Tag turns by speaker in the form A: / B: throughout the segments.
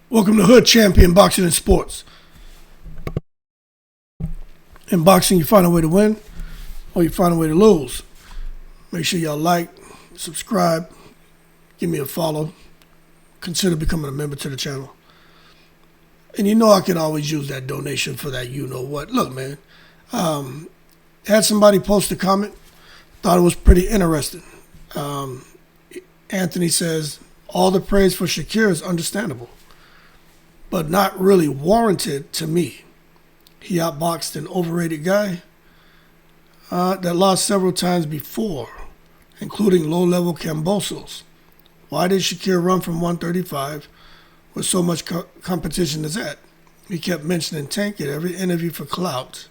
A: Welcome to Hood Champion Boxing and Sports. In boxing, you find a way to win or you find a way to lose. Make sure y'all like, subscribe, give me a follow. Consider becoming a member to the channel. And you know I can always use that donation for that you-know-what. Look, man, had somebody post a comment, thought it was pretty interesting. Anthony says, all the praise for Shakur is understandable, but not really warranted to me. He outboxed an overrated guy that lost several times before, including low-level Kambosos. Why did Shakur run from 135 with so much competition as that? He kept mentioning Tank at every interview for clout,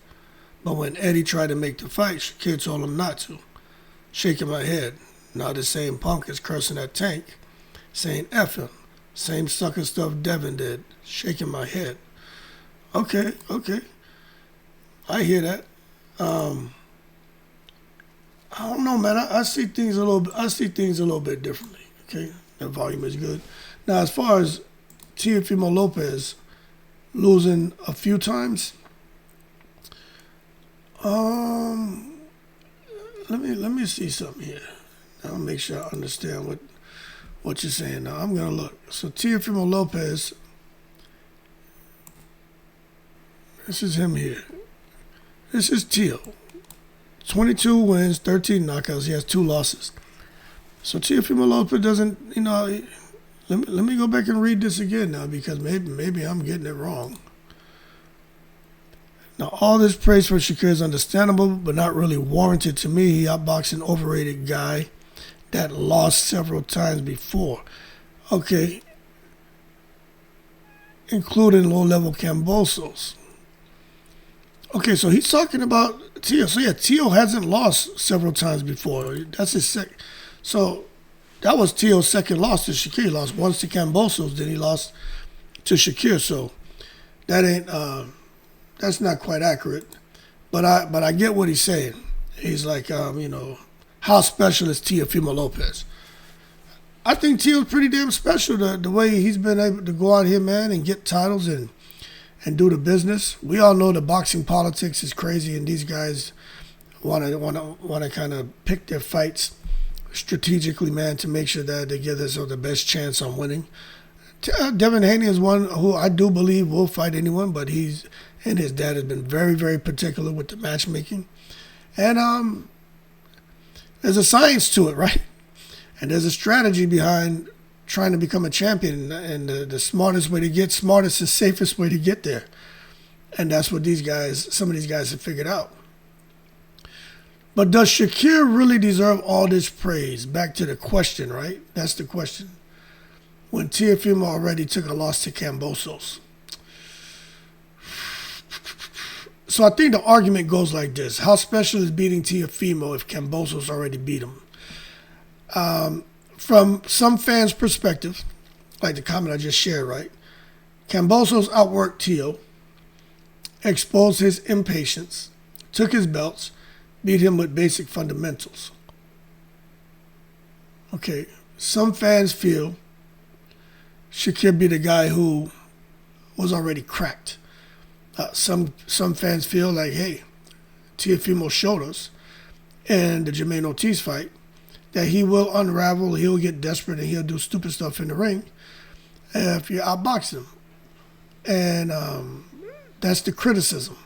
A: but when Eddie tried to make the fight, Shakur told him not to. Shaking my head. Now the same punk is cursing at Tank, saying F him. Same sucker stuff Devin did. Shaking my head. Okay. I hear that. I don't know, man. I see things a little bit differently. Okay, that volume is good. Now, as far as Teofimo Lopez losing a few times, let me see something here. I'll make sure I understand what you're saying. Now I'm gonna look. So Teofimo Lopez, this is him here. This is Teo. 22 wins, 13 knockouts. He has 2 losses. So Teofimo Lopez doesn't, let me go back and read this again now because maybe I'm getting it wrong. Now, all this praise for Shakur is understandable, but not really warranted to me. He outboxed an overrated guy that lost several times before. Okay. Including low-level Kambosos. Okay, so he's talking about Teo. So, yeah, Teo hasn't lost several times before. That's his second. So, that was Teo's second loss to Shakur. He lost once to Kambosos, then he lost to Shakur. So, that ain't... that's not quite accurate, but I get what he's saying. He's like, how special is Teofimo Lopez? I think Teo's pretty damn special. The way he's been able to go out here, man, and get titles and do the business. We all know the boxing politics is crazy, and these guys want to kind of pick their fights strategically, man, to make sure that they give themselves the best chance on winning. Devin Haney is one who I do believe will fight anyone, but he's and his dad has been very, very particular with the matchmaking. And there's a science to it, right? And there's a strategy behind trying to become a champion, and the smartest and safest way to get there. And that's what some of these guys have figured out. But does Shakur really deserve all this praise? Back to the question, right? That's the question. When Teofimo already took a loss to Kambosos. So I think the argument goes like this. How special is beating Teofimo if Kambosos already beat him? From some fans' perspective, like the comment I just shared, right? Kambosos outworked Teo, exposed his impatience, took his belts, beat him with basic fundamentals. Okay, some fans feel Shakur beat a guy who was already cracked. Some fans feel like, hey, Teofimo showed us in the Jermaine Ortiz fight that he will unravel, he'll get desperate, and he'll do stupid stuff in the ring if you outbox him. And that's the criticism.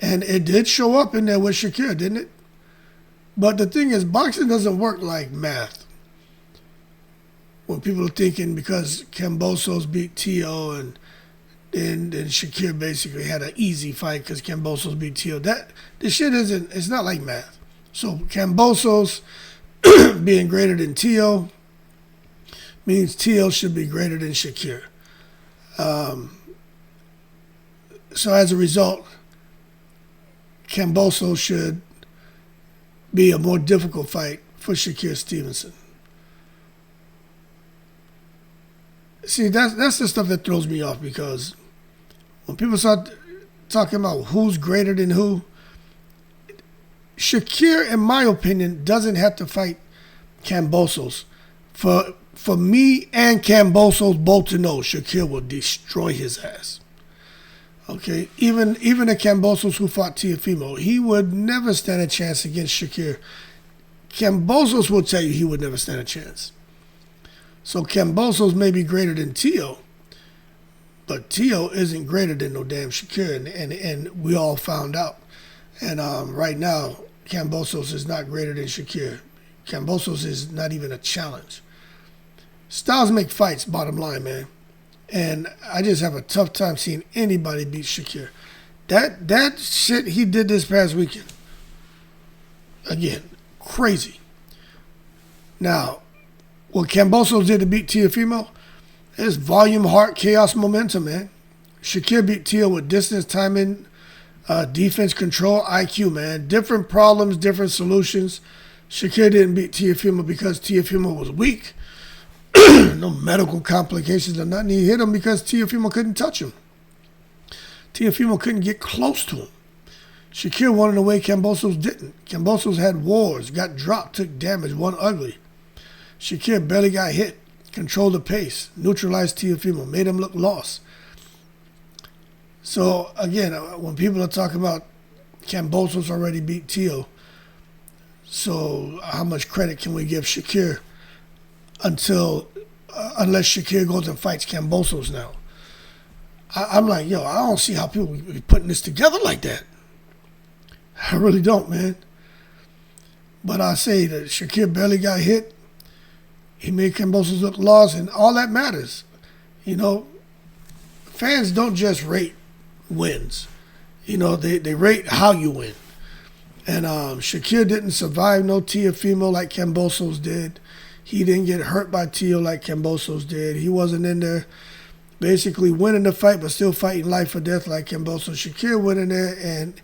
A: And it did show up in there with Shakur, didn't it? But the thing is, boxing doesn't work like math. When people are thinking because Kambosos beat Teo and Shakur basically had an easy fight because Kambosos beat Teo. This shit it's not like math. So Kambosos being greater than Teo means Teo should be greater than Shakur. So as a result, Kambosos should be a more difficult fight for Shakur Stevenson. See, that's the stuff that throws me off, because when people start talking about who's greater than who, Shakur, in my opinion, doesn't have to fight Kambosos For me and Kambosos both to know, Shakur will destroy his ass. Okay, even the Kambosos who fought Teofimo, he would never stand a chance against Shakur. Kambosos will tell you he would never stand a chance. So Kambosos may be greater than Teo, but Teo isn't greater than no damn Shakur, and we all found out. And right now, Kambosos is not greater than Shakur. Kambosos is not even a challenge. Styles make fights, bottom line, man. And I just have a tough time seeing anybody beat Shakur. That shit he did this past weekend, again, crazy. Now, what Kambosos did to beat Teofimo is volume, heart, chaos, momentum, man. Shakur beat Teo with distance, timing, defense, control, IQ, man. Different problems, different solutions. Shakur didn't beat Teofimo because Teofimo was weak. No medical complications or nothing. He hit him because Teofimo couldn't touch him. Teofimo couldn't get close to him. Shakur won in a way Kambosos didn't. Kambosos had wars, got dropped, took damage, won ugly. Shakur barely got hit, controlled the pace, neutralized Teofimo, made him look lost. So, again, when people are talking about Kambosos already beat Teo, so how much credit can we give Shakur unless Shakur goes and fights Kambosos now? I'm like, yo, I don't see how people be putting this together like that. I really don't, man. But I say that Shakur barely got hit. He made Kambosos look lost, and all that matters. You know, fans don't just rate wins. You know, they rate how you win. And Shakur didn't survive no Teofimo like Kambosos did. He didn't get hurt by Teo like Kambosos did. He wasn't in there basically winning the fight but still fighting life or death like Kambosos. Shakur went in there and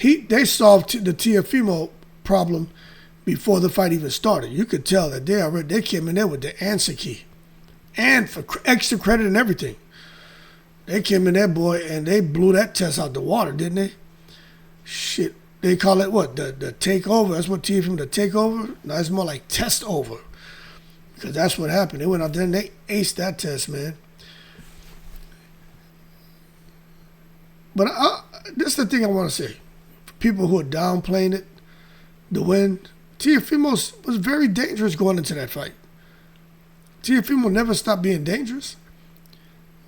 A: they solved the Teofimo problem before the fight even started. You could tell that they came in there with the answer key and for extra credit and everything. They came in there, boy, and they blew that test out the water, didn't they? Shit. They call it what? The takeover. That's what Teofimo, the takeover? No, it's more like test over. Because that's what happened. They went out there and they aced that test, man. But this is the thing I want to say. For people who are downplaying it, the win, Teofimo was very dangerous going into that fight. Teofimo never stopped being dangerous.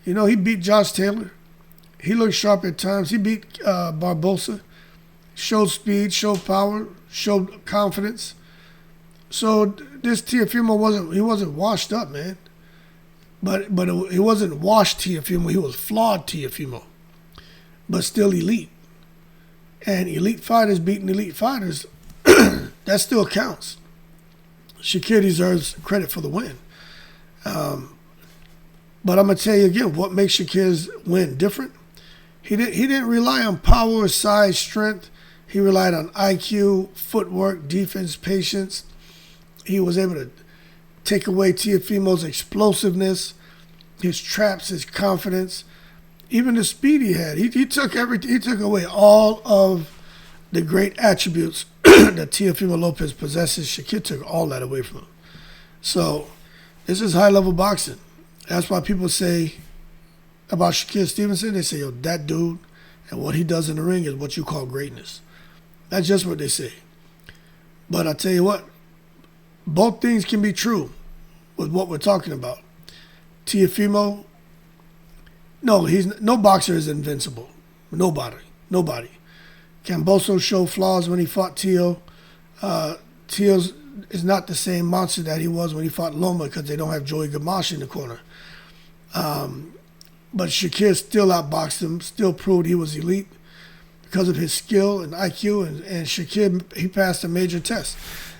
A: You know, he beat Josh Taylor. He looked sharp at times. He beat Barbosa. Showed speed, showed power, showed confidence. So this Teofimo wasn't washed up, man. But it wasn't washed Teofimo. He was flawed Teofimo, but still elite. And elite fighters beating elite fighters, that still counts. Shakur deserves credit for the win. But I'm gonna tell you again, what makes Shakur's win different? He didn't rely on power, size, strength. He relied on IQ, footwork, defense, patience. He was able to take away Teofimo's explosiveness, his traps, his confidence, even the speed he had. He took everything. He took away all of the great attributes that Teofimo Lopez possesses. Shakur took all that away from him. So this is high-level boxing. That's why people say about Shakur Stevenson, they say, yo, that dude and what he does in the ring is what you call greatness. That's just what they say. But I tell you what, both things can be true with what we're talking about. Teofimo, no boxer is invincible. Nobody. Kambosos showed flaws when he fought Teo. Teo is not the same monster that he was when he fought Loma because they don't have Joey Gamache in the corner. But Shakur still outboxed him, still proved he was elite because of his skill and IQ, and Shakur, he passed a major test.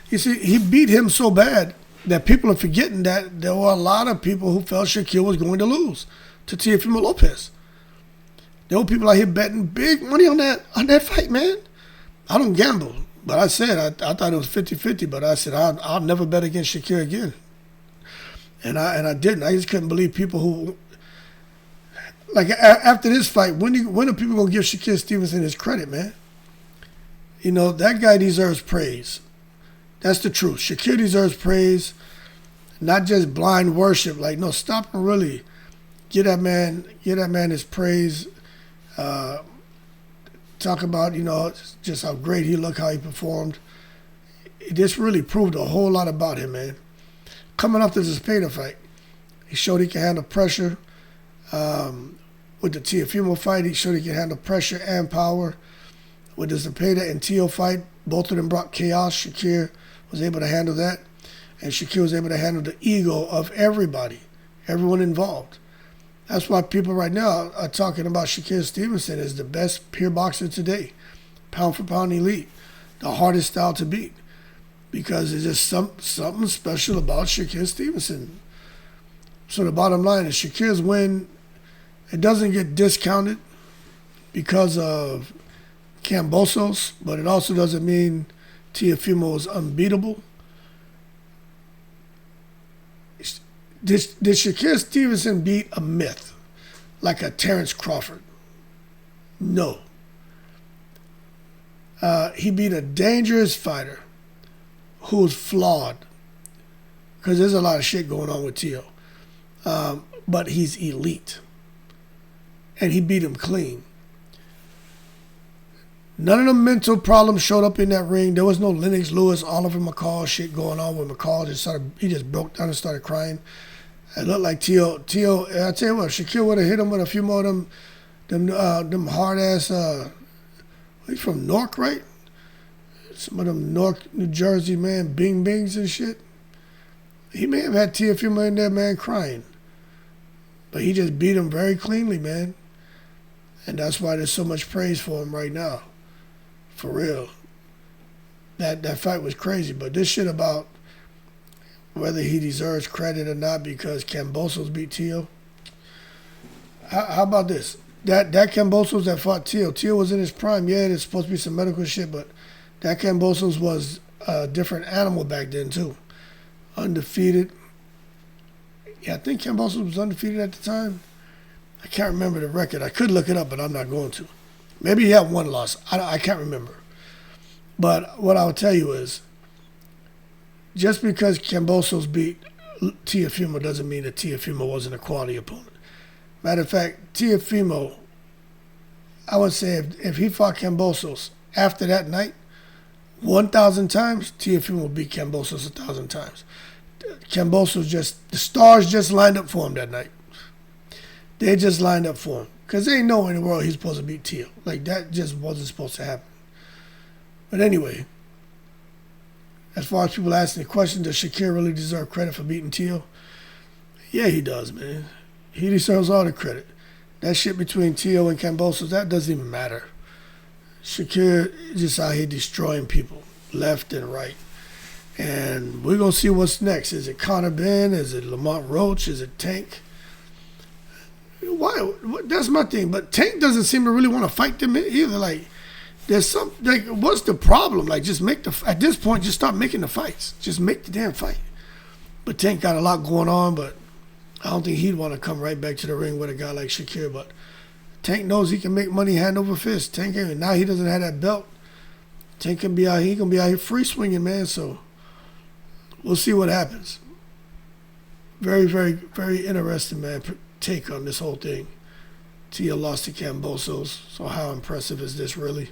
A: You see, he beat him so bad that people are forgetting that there were a lot of people who felt Shakur was going to lose to Teofimo Lopez. There were people out here betting big money on that fight, man. I don't gamble, but I said I thought it was 50-50, but I said I'll never bet against Shakur again. And I didn't. I just couldn't believe people who, like, after this fight, when are people going to give Shakur Stevenson his credit, man? You know, that guy deserves praise. That's the truth. Shakur deserves praise. not just blind worship. Like, no, stop and really give that man his praise. Talk about, just how great he looked, how he performed. This really proved a whole lot about him, man. Coming off the Zepeda fight, he showed he can handle pressure. With the Teofimo fight, he showed he can handle pressure and power. With the Zepeda and Teo fight, both of them brought chaos. Shakur was able to handle that. And Shakur was able to handle the ego of everybody, everyone involved. That's why people right now are talking about Shakur Stevenson as the best pure boxer today. Pound for pound elite. The hardest style to beat. Because there's just something special about Shakur Stevenson. So the bottom line is Shakur's win, it doesn't get discounted because of Kambosos, but it also doesn't mean Teofimo is unbeatable. Did Shakur Stevenson beat a myth like a Terrence Crawford? No. He beat a dangerous fighter who's flawed, because there's a lot of shit going on with Teo. But he's elite. And he beat him clean. None of the mental problems showed up in that ring. There was no Lennox Lewis, Oliver McCall shit going on with McCall. He just broke down and started crying. It looked like Teo, I tell you what, Shakur would have hit him with a few more of them hard ass, he's from Newark, right? Some of them Newark, New Jersey, man, bing bings and shit. He may have had Teofimo in there, man, crying. But he just beat him very cleanly, man. And that's why there's so much praise for him right now. For real. That fight was crazy. But this shit about whether he deserves credit or not because Kambosos beat Teo. How about this? That Kambosos that fought Teo was in his prime. Yeah, there's supposed to be some medical shit, but that Kambosos was a different animal back then, too. Undefeated. Yeah, I think Kambosos was undefeated at the time. I can't remember the record. I could look it up, but I'm not going to. Maybe he had one loss. I can't remember. But what I'll tell you is, just because Kambosos beat Teofimo doesn't mean that Teofimo wasn't a quality opponent. Matter of fact, Teofimo, I would say if he fought Kambosos after that night, 1,000 times, Teofimo beat Kambosos 1,000 times. Kambosos the stars just lined up for him that night. They just lined up for him. Because they know in the world he's supposed to beat Teo. Like, that just wasn't supposed to happen. But anyway, as far as people asking the question, does Shakur really deserve credit for beating Teo? Yeah, he does, man. He deserves all the credit. That shit between Teo and Kambosos, that doesn't even matter. Shakur is just out here destroying people, left and right. And we're going to see what's next. Is it Conor Ben? Is it Lamont Roach? Is it Tank? Why? That's my thing. But Tank doesn't seem to really want to fight them either. Like, there's what's the problem? Like, just at this point, just start making the fights. Just make the damn fight. But Tank got a lot going on, but I don't think he'd want to come right back to the ring with a guy like Shakur. But Tank knows he can make money hand over fist. Tank, now he doesn't have that belt. Tank can be out here free swinging, man. So we'll see what happens. Very, very, very interesting, man, take on this whole thing. Teo lost to Kambosos, so how impressive is this really?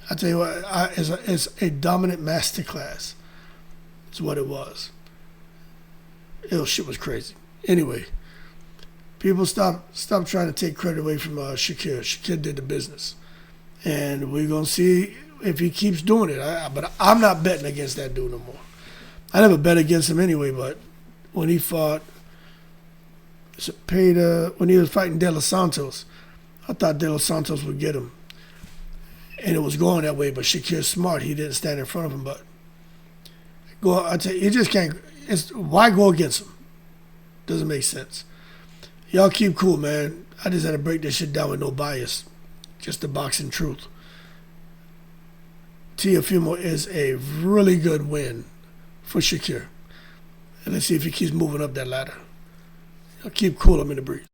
A: I tell you what, it's a dominant masterclass. It's what it was. Shit was crazy. Anyway, people stop trying to take credit away from Shakur. Shakur did the business. And we're going to see if he keeps doing it. But I'm not betting against that dude no more. I never bet against him anyway, but when he fought Zepeda, when he was fighting De Los Santos, I thought De Los Santos would get him. And it was going that way, but Shakur's smart. He didn't stand in front of him, but I tell you just can't. Why go against him? Doesn't make sense. Y'all keep cool, man. I just had to break this shit down with no bias. Just the boxing truth. Teofimo is a really good win for Shakur. And let's see if he keeps moving up that ladder. Y'all keep cool. I'm in the breeze.